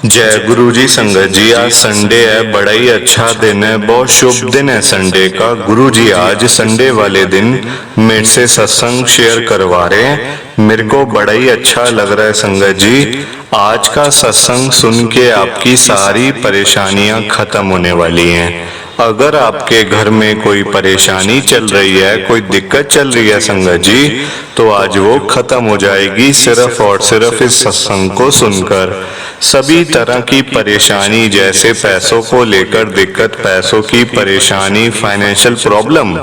जय गुरु जी। संगत जी, आज संडे है, बड़ा ही अच्छा दिन है, बहुत शुभ दिन है संडे का। गुरु जी आज संडे वाले दिन मेरे से सत्संग शेयर करवा रहे हैं। मेरे को बड़ा ही अच्छा लग रहा है संगत जी। आज का सत्संग सुन के आपकी सारी परेशानियां खत्म होने वाली हैं। अगर आपके घर में कोई परेशानी चल रही है, कोई दिक्कत चल रही है संगत जी, तो आज वो खत्म हो जाएगी सिर्फ और सिर्फ इस सत्संग को सुनकर। सभी तरह की परेशानी, जैसे पैसों को लेकर दिक्कत, पैसों की परेशानी, फाइनेंशियल प्रॉब्लम,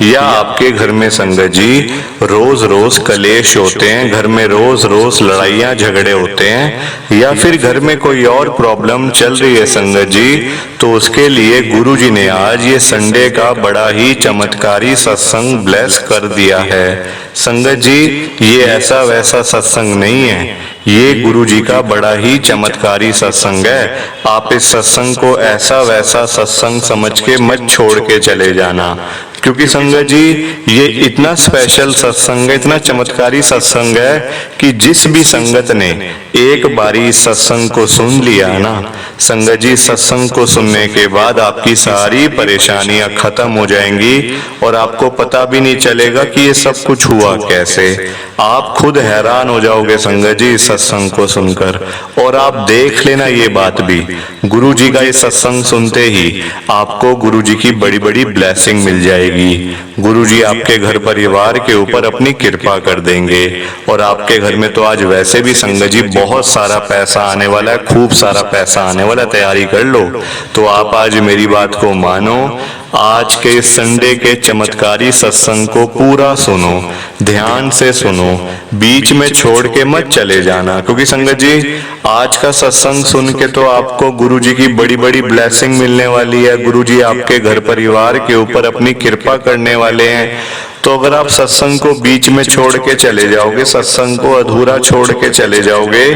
या आपके घर में संगत जी रोज रोज कलेश होते हैं, घर में रोज रोज लड़ाइयां झगड़े होते हैं, या फिर घर में कोई और प्रॉब्लम चल रही है संगत जी, तो उसके लिए गुरु जी ने आज ये संडे का बड़ा ही चमत्कारी सत्संग ब्लेस कर दिया है। संगत जी, ये ऐसा वैसा सत्संग नहीं है, ये गुरु जी का बड़ा ही चमत्कारी सत्संग है। आप इस सत्संग को ऐसा वैसा सत्संग समझ के मत छोड़ के चले जाना, क्योंकि संगत जी ये इतना स्पेशल सत्संग है, इतना चमत्कारी सत्संग है कि जिस भी संगत ने एक बारी इस सत्संग को सुन लिया ना संगत जी, सत्संग को सुनने के बाद आपकी सारी परेशानियां खत्म हो जाएंगी और आपको पता भी नहीं चलेगा कि ये सब कुछ हुआ कैसे। आप खुद हैरान हो जाओगे संगत जी इस सत्संग को सुनकर। और आप देख लेना ये बात भी, गुरु जी का ये सत्संग सुनते ही आपको गुरु जी की बड़ी बड़ी ब्लेसिंग मिल जाएगी। गुरु जी आपके घर परिवार के ऊपर अपनी कृपा कर देंगे। और आपके घर में तो आज वैसे भी संगत जी बहुत सारा पैसा आने वाला है, खूब सारा पैसा आने वाला, तैयारी कर लो। तो आप आज मेरी बात को मानो, आज के संडे के चमत्कारी सत्संग को पूरा सुनो, ध्यान से सुनो, बीच में छोड़ के मत चले जाना, क्योंकि संगत जी आज का सत्संग सुन के तो आपको गुरु जी की बड़ी बड़ी ब्लेसिंग मिलने वाली है। गुरु जी आपके घर परिवार के ऊपर अपनी कृपा करने वाले हैं। तो अगर आप सत्संग को बीच में छोड़ के चले जाओगे, सत्संग को अधूरा छोड़ के चले जाओगे,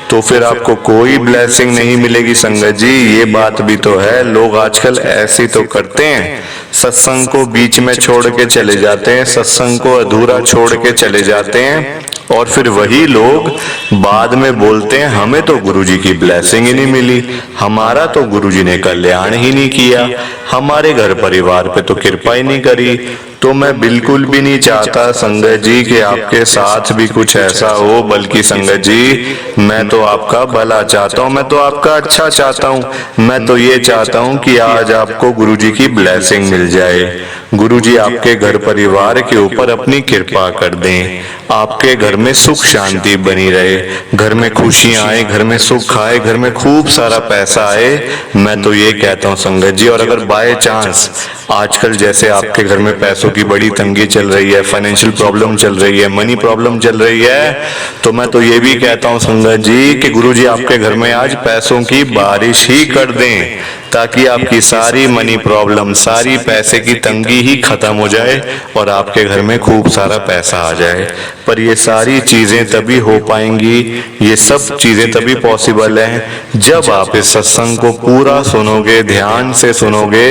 तो फिर आपको कोई ब्लेसिंग नहीं मिलेगी संगत जी। ये बात भी तो है, लोग आजकल ऐसे तो करते हैं, सत्संग को बीच में छोड़ के चले जाते हैं, सत्संग को अधूरा छोड़ के चले जाते हैं, और फिर वही लोग बाद में बोलते हैं हमें तो गुरुजी की ब्लेसिंग ही नहीं मिली, हमारा तो गुरुजी ने कल्याण ही नहीं किया, हमारे घर परिवार पे तो कृपा ही नहीं करी। तो मैं बिल्कुल भी नहीं चाहता संगत जी कि आपके साथ भी कुछ ऐसा हो, बल्कि संगत जी मैं तो आपका भला चाहता हूँ, मैं तो आपका अच्छा चाहता हूँ। मैं तो ये चाहता हूँ कि आज आपको गुरुजी की ब्लेसिंग मिल जाए, गुरुजी आपके घर परिवार के ऊपर अपनी कृपा कर दें, आपके घर में सुख शांति बनी रहे, घर में खुशियां आए, घर में सुख आए, घर में खूब सारा पैसा आए। मैं तो ये कहता हूँ संगत जी। और अगर बाय चांस आजकल जैसे आपके घर में पैसों की बड़ी तंगी चल रही है, फाइनेंशियल प्रॉब्लम चल रही है, मनी प्रॉब्लम चल रही है, तो मैं तो ये भी कहता हूँ संगत जी कि गुरुजी आपके घर में आज पैसों की बारिश ही कर दें, ताकि आपकी सारी मनी प्रॉब्लम, सारी पैसे की तंगी ही खत्म हो जाए और आपके घर में खूब सारा पैसा आ जाए। पर ये सारी चीजें तभी हो पाएंगी, ये सब चीजें तभी पॉसिबल हैं जब आप इस सत्संग को पूरा सुनोगे, ध्यान से सुनोगे।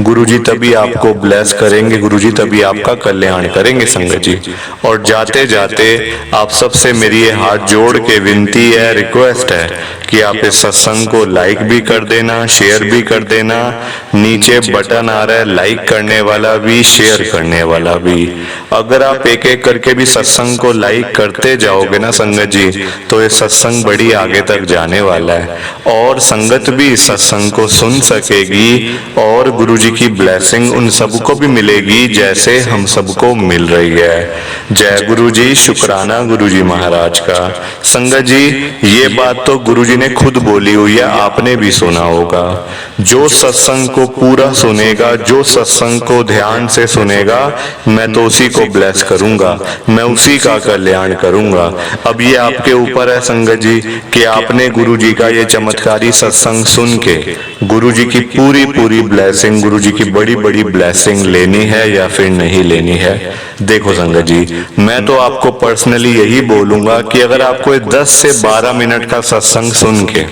गुरुजी तभी आपको ब्लेस करेंगे, गुरुजी तभी आपका कल्याण करेंगे संगत जी। और जाते जाते आप सबसे मेरी ये हाथ जोड़ के विनती है, रिक्वेस्ट है कि आप इस सत्संग को लाइक भी कर देना, शेयर भी कर देना। नीचे बटन आ रहा है लाइक करने वाला भी, शेयर करने वाला भी। अगर आप एक एक करके भी सत्संग को लाइक करते जाओगे ना संगत जी, तो ये सत्संग बड़ी आगे तक जाने वाला है और संगत भी इस सत्संग को सुन सकेगी और गुरुजी की ब्लेसिंग उन सबको भी मिलेगी जैसे हम सबको मिल रही है। जय गुरु जी, शुक्राना गुरुजी महाराज का। संगत जी ये बात तो गुरुजी ने खुद बोली हुई है, आपने भी सुना होगा। जो सत्संग को पूरा सुनेगा, जो सत्संग को ध्यान से सुनेगा, मैं तो उसी को ब्लेस करूंगा, मैं उसी का कल्याण करूंगा। अब ये आपके ऊपर है संगत जी कि आपने गुरुजी का ये चमत्कारी सत्संग सुन के गुरुजी की पूरी पूरी ब्लेसिंग, गुरुजी की बड़ी बड़ी ब्लेसिंग लेनी है या फिर नहीं लेनी है। देखो संगत जी, मैं तो आपको पर्सनली यही बोलूंगा कि अगर आपको 10 से 12 मिनट का सत्संग सुन के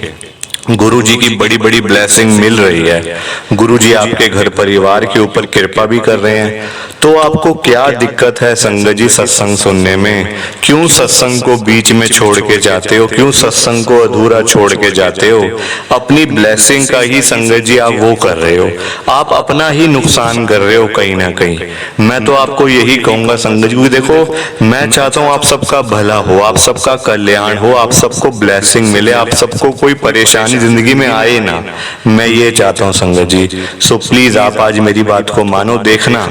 गुरु जी की बड़ी बड़ी ब्लेसिंग मिल रही है, गुरु जी आपके घर परिवार के ऊपर कृपा भी कर रहे हैं। तो आपको क्या दिक्कत है संगत जी सत्संग सुनने में? क्यों सत्संग को बीच में छोड़ के जाते हो? क्यों सत्संग को अधूरा छोड़ के जाते हो? अपनी ब्लेसिंग का ही संगत जी आप वो कर रहे हो, आप अपना ही नुकसान कर रहे हो कहीं ना कहीं। मैं तो आपको यही कहूंगा संगत जी, देखो मैं चाहता हूँ आप सबका भला हो, आप सबका कल्याण हो, आप सबको ब्लेसिंग मिले, आप सबको कोई परेशानी जिंदगी में आए ना, मैं ये चाहता हूँ संगत जी। सो प्लीज आप आज मेरी बात को मानो। देखना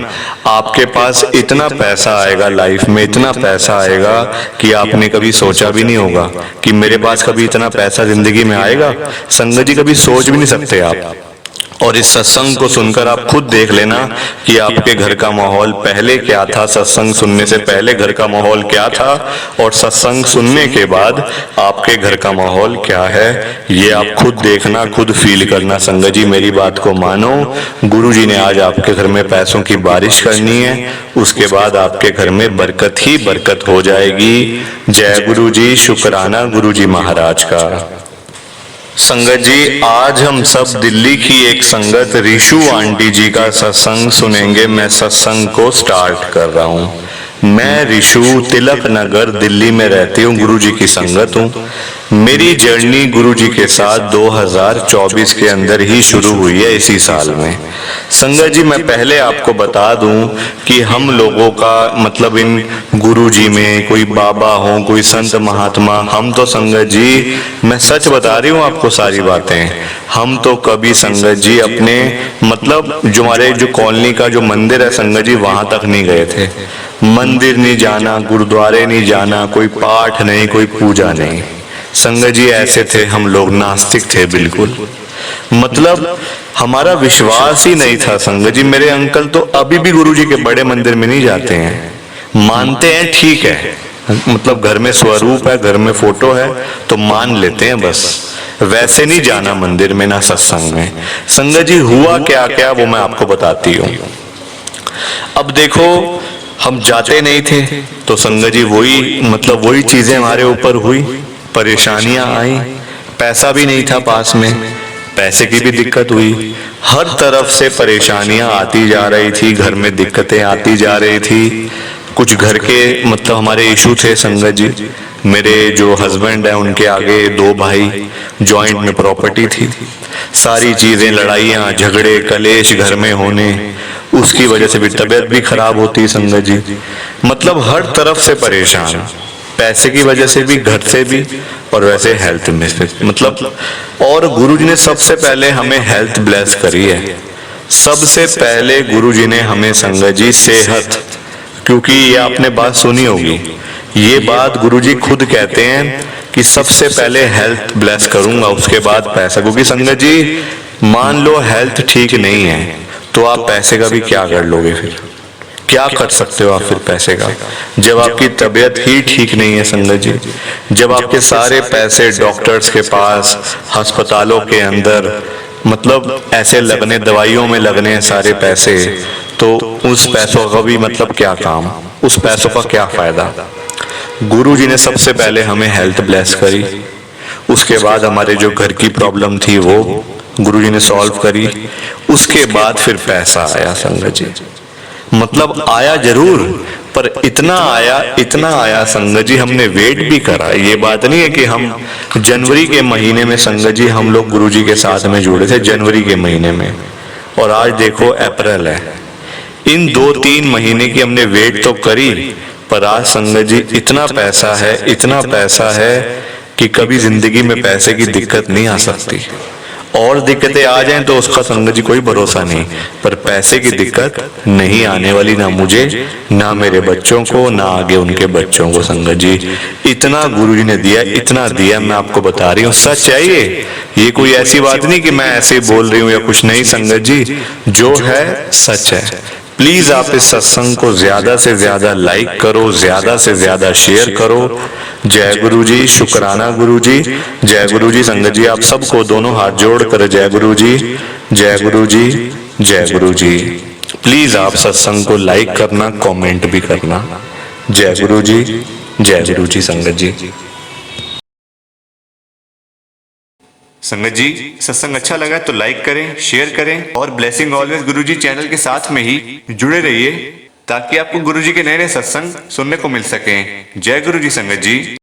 आपके पास इतना पैसा आएगा लाइफ में, इतना पैसा आएगा कि आपने कभी सोचा भी नहीं होगा कि मेरे पास कभी इतना पैसा जिंदगी में आएगा। संगत जी कभी सोच भी नहीं सकते आप। और इस सत्संग को सुनकर आप खुद देख लेना कि आपके घर का माहौल पहले क्या था, सत्संग सुनने से पहले घर का माहौल क्या था, और सत्संग सुनने के बाद आपके घर का माहौल क्या है। ये आप खुद देखना, खुद फील करना। संगत जी मेरी बात को मानो, गुरु जी ने आज आपके घर में पैसों की बारिश करनी है, उसके बाद आपके घर में बरकत ही बरकत हो जाएगी। जय गुरु जी, शुक्राना गुरु जी महाराज का। संगत जी आज हम सब दिल्ली की एक संगत ऋषु आंटी जी का सत्संग सुनेंगे। मैं सत्संग को स्टार्ट कर रहा हूँ। मैं ऋषु तिलक नगर दिल्ली में रहती हूँ, गुरु जी की संगत हूँ। मेरी जर्नी गुरु जी के साथ 2024 के अंदर ही शुरू हुई है, इसी साल में। संगत जी मैं पहले आपको बता दूं कि हम लोगों का मतलब इन गुरु जी में कोई बाबा हो, कोई संत महात्मा, हम तो संगत जी मैं सच बता रही हूँ आपको सारी बातें, हम तो कभी संगत जी अपने मतलब जो हमारे जो कॉलोनी का जो मंदिर है संगत जी वहां तक नहीं गए थे। मंदिर नहीं जाना, गुरुद्वारे नहीं जाना, कोई पाठ नहीं, कोई पूजा नहीं। संगत जी ऐसे थे हम लोग, नास्तिक थे बिल्कुल। मतलब हमारा विश्वास ही नहीं था संगत जी। मेरे अंकल तो अभी भी गुरु जी के बड़े मंदिर में नहीं जाते हैं, मानते हैं ठीक है, मतलब घर में स्वरूप है, घर में फोटो है तो मान लेते हैं बस, वैसे नहीं जाना मंदिर में ना सत्संग में। संगत जी हुआ क्या क्या वो मैं आपको बताती हूँ। अब देखो हम जाते नहीं थे तो संगत जी वही मतलब वही चीजें हमारे ऊपर हुई, परेशानियां आई, पैसा भी नहीं था पास में, पैसे की भी दिक्कत हुई, हर तरफ से परेशानियां आती जा रही थी, घर में दिक्कतें आती जा रही थी। कुछ घर के मतलब हमारे इशू थे संगत जी। मेरे जो हस्बैंड है उनके आगे 2 भाई, जॉइंट में प्रॉपर्टी थी, सारी चीजें लड़ाइयां झगड़े कलेश घर में होने, उसकी वजह से भी तबीयत भी खराब होती संगत जी। मतलब हर तरफ से परेशान, पैसे की वजह से भी, घर से भी, और वैसे हेल्थ में से मतलब। और गुरु जी ने सबसे पहले हमें हेल्थ ब्लेस करी है। सबसे पहले गुरु जी ने हमें संगत जी सेहत, क्योंकि ये आपने बात सुनी होगी, ये बात गुरु जी खुद कहते हैं कि सबसे पहले हेल्थ ब्लेस करूंगा उसके बाद पैसा। क्योंकि संगत जी मान लो हेल्थ ठीक नहीं है तो आप पैसे का भी क्या कर लोगे, फिर क्या कर सकते हो आप फिर पैसे का, जब आपकी तबीयत ही ठीक नहीं है संगत जी, जब आपके सारे पैसे डॉक्टर्स के पास, अस्पतालों के अंदर मतलब ऐसे लगने, दवाइयों में लगने हैं सारे पैसे, तो उस पैसों का भी मतलब क्या काम, उस पैसों का क्या फायदा। गुरु जी ने सबसे पहले हमें हेल्थ ब्लेस करी, उसके बाद हमारे जो घर की प्रॉब्लम थी वो गुरु जी ने सॉल्व करी, उसके बाद फिर पैसा आया संगत जी। मतलब आया जरूर पर इतना आया संगत जी, हमने वेट भी करा। ये बात नहीं है कि हम जनवरी के महीने में संगत जी हम लोग गुरु जी के साथ में जुड़े थे जनवरी के महीने में, और आज देखो अप्रैल है। इन 2-3 महीने की हमने वेट तो करी, पर आज संगत जी इतना पैसा है, इतना पैसा है कि कभी जिंदगी में पैसे की दिक्कत नहीं आ सकती। और दिक्कतें आ जाएं तो उसका संगत जी कोई भरोसा नहीं, पर पैसे की दिक्कत नहीं आने वाली, ना मुझे ना मेरे बच्चों को ना आगे उनके बच्चों को। संगत जी इतना गुरु जी ने दिया, इतना दिया, मैं आपको बता रही हूँ, सच है ये कोई ऐसी बात नहीं कि मैं ऐसे बोल रही हूँ या कुछ नहीं। संगत जी जो है सच है। प्लीज आप इस सत्संग को ज्यादा से ज्यादा लाइक करो, ज्यादा से ज्यादा शेयर करो। जय गुरु जी, शुक्राना गुरु जी, जय गुरु जी। संगत जी आप सबको दोनों हाथ जोड़ कर जय गुरु जी, जय गुरु जी, जय गुरु जी। प्लीज आप सत्संग को लाइक करना, कमेंट भी करना। जय गुरु जी, जय गुरु जी। संगत जी संगत जी, सत्संग अच्छा लगा तो लाइक करें, शेयर करें और ब्लेसिंग ऑलवेज गुरुजी चैनल के साथ में ही जुड़े रहिए ताकि आपको गुरुजी के नए नए सत्संग सुनने को मिल सकें। जय गुरुजी संगत जी।